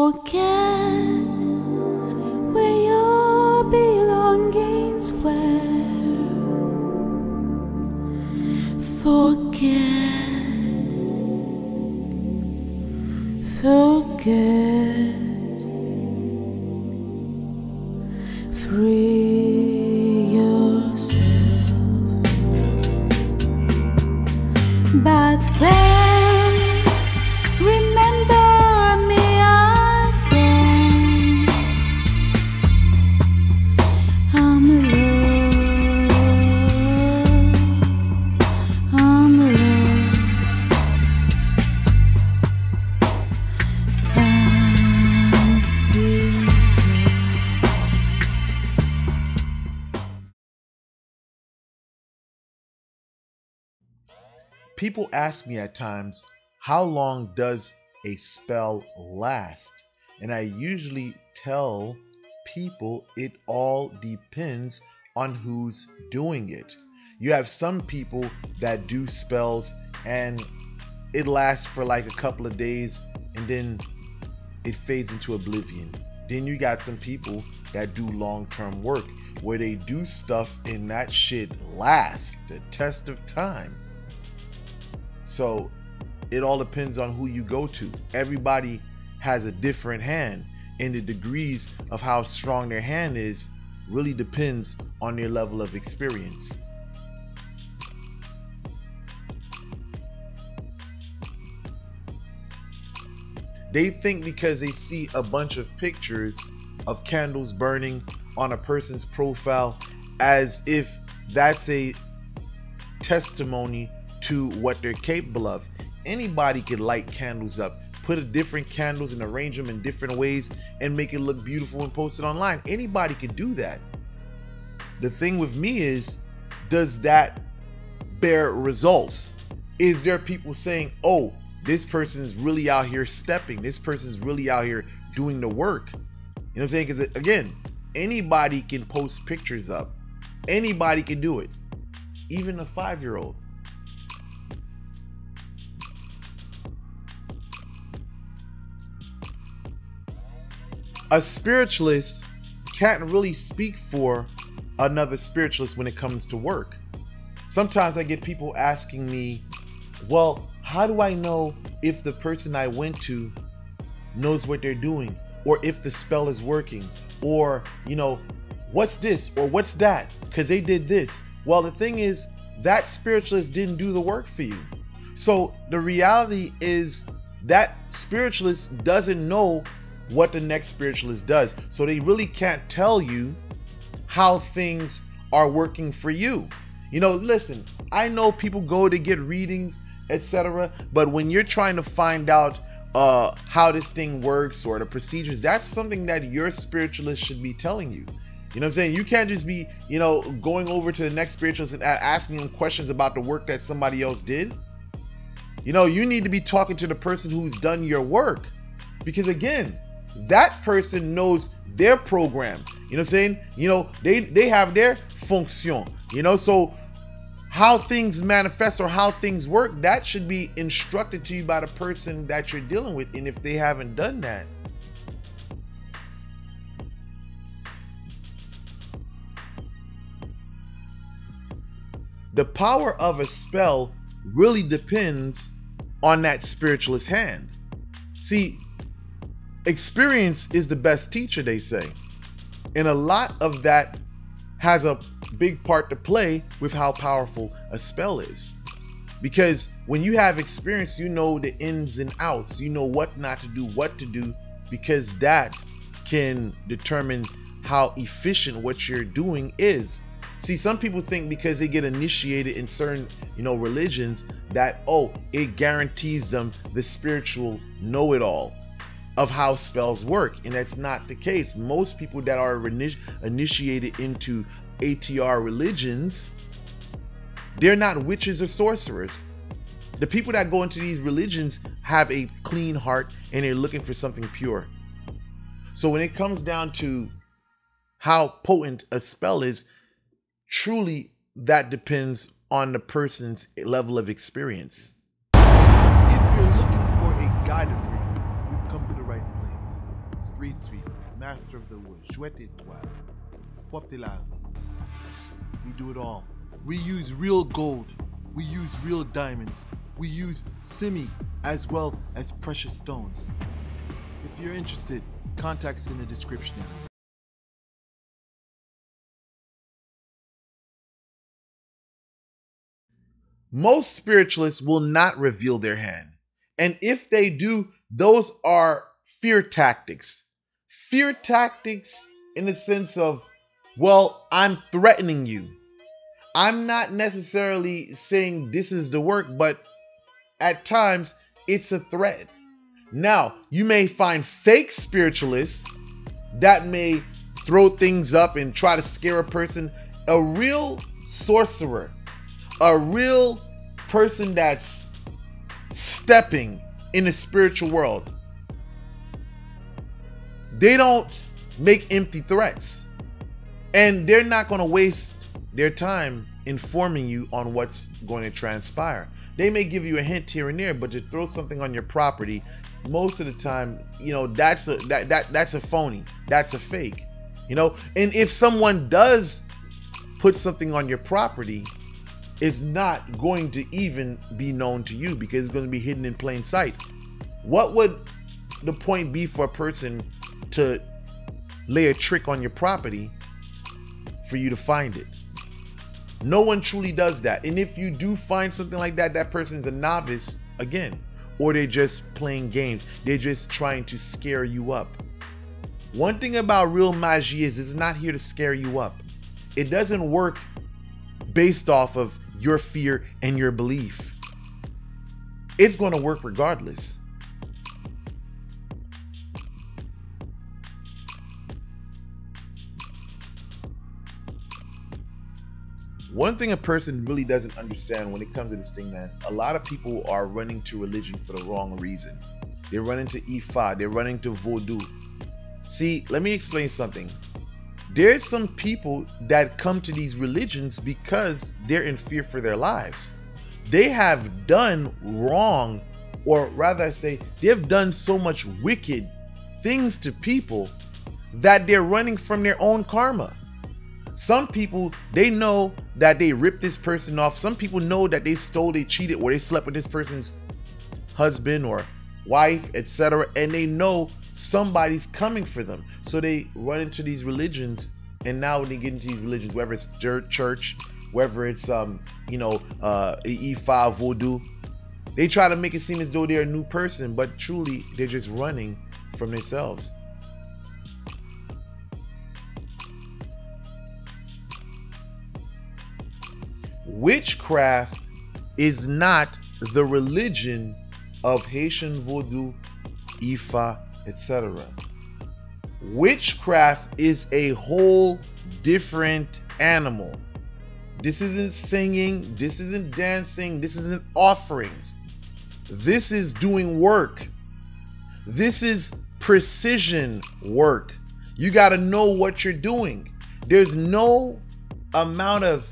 Forget where your belongings were. Forget, forget. Free yourself. But then remember me again. I'm lost, I'm lost, I'm still lost. People ask me at times, how long does a spell last? And I usually tell people it all depends on who's doing it. You have some people that do spells and it lasts for like a couple of days and then it fades into oblivion. Then you got some people that do long-term work where they do stuff and that shit lasts the test of time. So it all depends on who you go to. Everybody has a different hand, and the degrees of how strong their hand is really depends on their level of experience. They think because they see a bunch of pictures of candles burning on a person's profile as if that's a testimony to what they're capable of. Anybody can light candles up, put different candles and arrange them in different ways and make it look beautiful and post it online. Anybody can do that. The thing with me is, does that bear results? Is there people saying, oh, this person's really out here stepping, this person's really out here doing the work? You know what I'm saying? Because again, anybody can post pictures up. Anybody can do it. Even a 5-year-old. A spiritualist can't really speak for another spiritualist when it comes to work. Sometimes I get people asking me, well, how do I know if the person I went to knows what they're doing, or if the spell is working, or, you know, what's this or what's that, because they did this. Well, the thing is, that spiritualist didn't do the work for you. So the reality is that spiritualist doesn't know what the next spiritualist does. So they really can't tell you how things are working for you. You know, listen, I know people go to get readings, etc. But when you're trying to find out how this thing works or the procedures, that's something that your spiritualist should be telling you. You know what I'm saying? You can't just be, you know, going over to the next spiritualist and asking them questions about the work that somebody else did. You know, you need to be talking to the person who's done your work, because again, that person knows their program. You know what I'm saying? You know, they have their fonction, you know, so how things manifest or how things work, that should be instructed to you by the person that you're dealing with. And if they haven't done that, the power of a spell really depends on that spiritualist hand. See, experience is the best teacher, they say. And a lot of that has a big part to play with how powerful a spell is. Because when you have experience, you know the ins and outs, you know what not to do, what to do, because that can determine how efficient what you're doing is. See, some people think because they get initiated in certain, you know, religions that, oh, it guarantees them the spiritual know-it-all of how spells work. And that's not the case. Most people that are initiated into ATR religions, they're not witches or sorcerers. The people that go into these religions have a clean heart and they're looking for something pure. So when it comes down to how potent a spell is, truly that depends on the person's level of experience. If you're looking for a guided reading, you've come to the right place. street sweepers, master of the wood, jouet étoile, porte la rue. We do it all. We use real gold. We use real diamonds. We use simi as well as precious stones. If you're interested, contact us in the description area. Most spiritualists will not reveal their hand. And if they do, those are fear tactics. Fear tactics in the sense of, well, I'm threatening you. I'm not necessarily saying this is the work, but at times it's a threat. Now, you may find fake spiritualists that may throw things up and try to scare a person. A real sorcerer, a real person that's stepping in the spiritual world, they don't make empty threats. And they're not going to waste their time informing you on what's going to transpire. They may give you a hint here and there, but to throw something on your property, most of the time, that's a phony. That's a fake. And if someone does put something on your property, it's not going to even be known to you because it's going to be hidden in plain sight. What would the point be for a person to lay a trick on your property for you to find it? No one truly does that. And if you do find something like that, that person is a novice again, or they're just playing games. They're just trying to scare you up. One thing about real magie is it's not here to scare you up. It doesn't work based off of your fear and your belief. It's going to work regardless. One thing a person really doesn't understand when it comes to this thing, man, a lot of people are running to religion for the wrong reason. They're running to Ifa, they're running to voodoo. See, let me explain something. There's some people that come to these religions because they're in fear for their lives. They have done wrong, or rather I say, they've done so much wicked things to people that they're running from their own karma. Some people, they know that they ripped this person off. Some people know that they stole, they cheated, or they slept with this person's husband or wife, etc. And they know somebody's coming for them. So they run into these religions. And now when they get into these religions, whether it's church, whether it's, Ifa, voodoo, they try to make it seem as though they're a new person, but truly they're just running from themselves. Witchcraft is not the religion of Haitian voodoo, Ifa, etc. Witchcraft is a whole different animal. This isn't singing, this isn't dancing, this isn't offerings. This is doing work. This is precision work. You got to know what you're doing. There's no amount of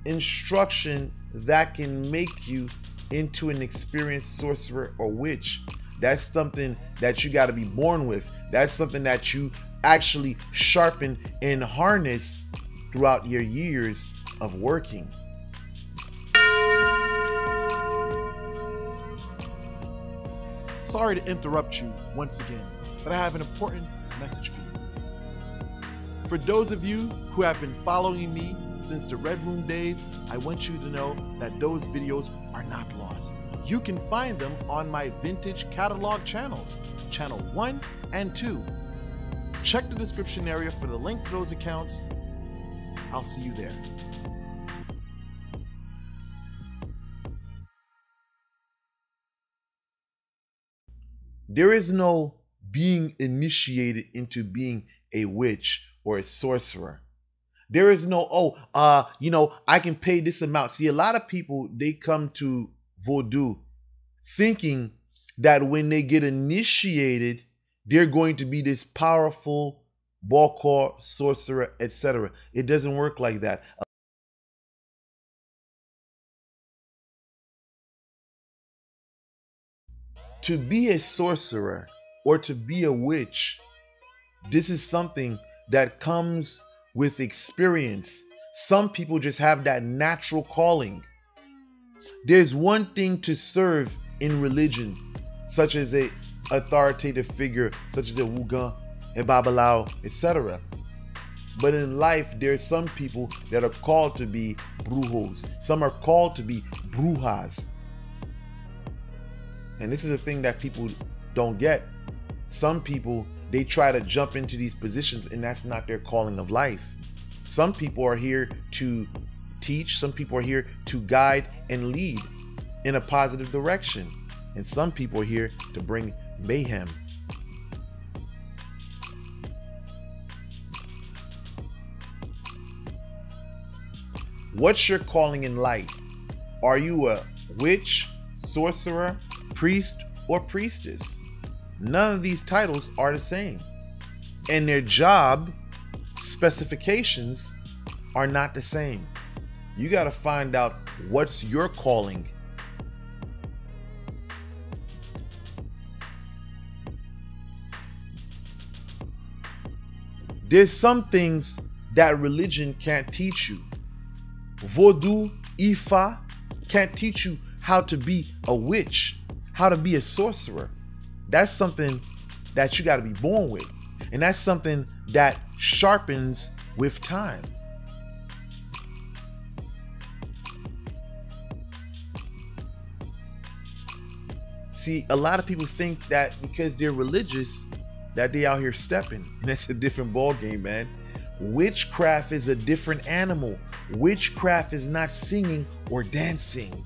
instruction that can make you into an experienced sorcerer or witch. That's something that you got to be born with. That's something that you actually sharpen and harness throughout your years of working. Sorry to interrupt you once again, but I have an important message for you. For those of you who have been following me since the Red Room days, I want you to know that those videos are not lost. You can find them on my vintage catalog channels, channel 1 and 2. Check the description area for the link to those accounts. I'll see you there. There is no being initiated into being a witch or a sorcerer. There is no, I can pay this amount. See, a lot of people, they come to voodoo thinking that when they get initiated, they're going to be this powerful bokor, sorcerer, etc. It doesn't work like that. To be a sorcerer or to be a witch, this is something that comes with experience. Some people just have that natural calling. There's one thing to serve in religion, such as a authoritative figure, such as a Wugan, a Babalao, etc. But in life, there's some people that are called to be brujos. Some are called to be brujas. And this is a thing that people don't get. Some people, they try to jump into these positions, and that's not their calling of life. Some people are here to teach. Some people are here to guide and lead in a positive direction. And some people are here to bring mayhem. What's your calling in life? Are you a witch, sorcerer, priest, or priestess? None of these titles are the same. And their job specifications are not the same. You got to find out what's your calling. There's some things that religion can't teach you. Vodou, Ifa can't teach you how to be a witch, how to be a sorcerer. That's something that you got to be born with. And that's something that sharpens with time. See, a lot of people think that because they're religious, that they out here stepping. And that's a different ball game, man. Witchcraft is a different animal. Witchcraft is not singing or dancing.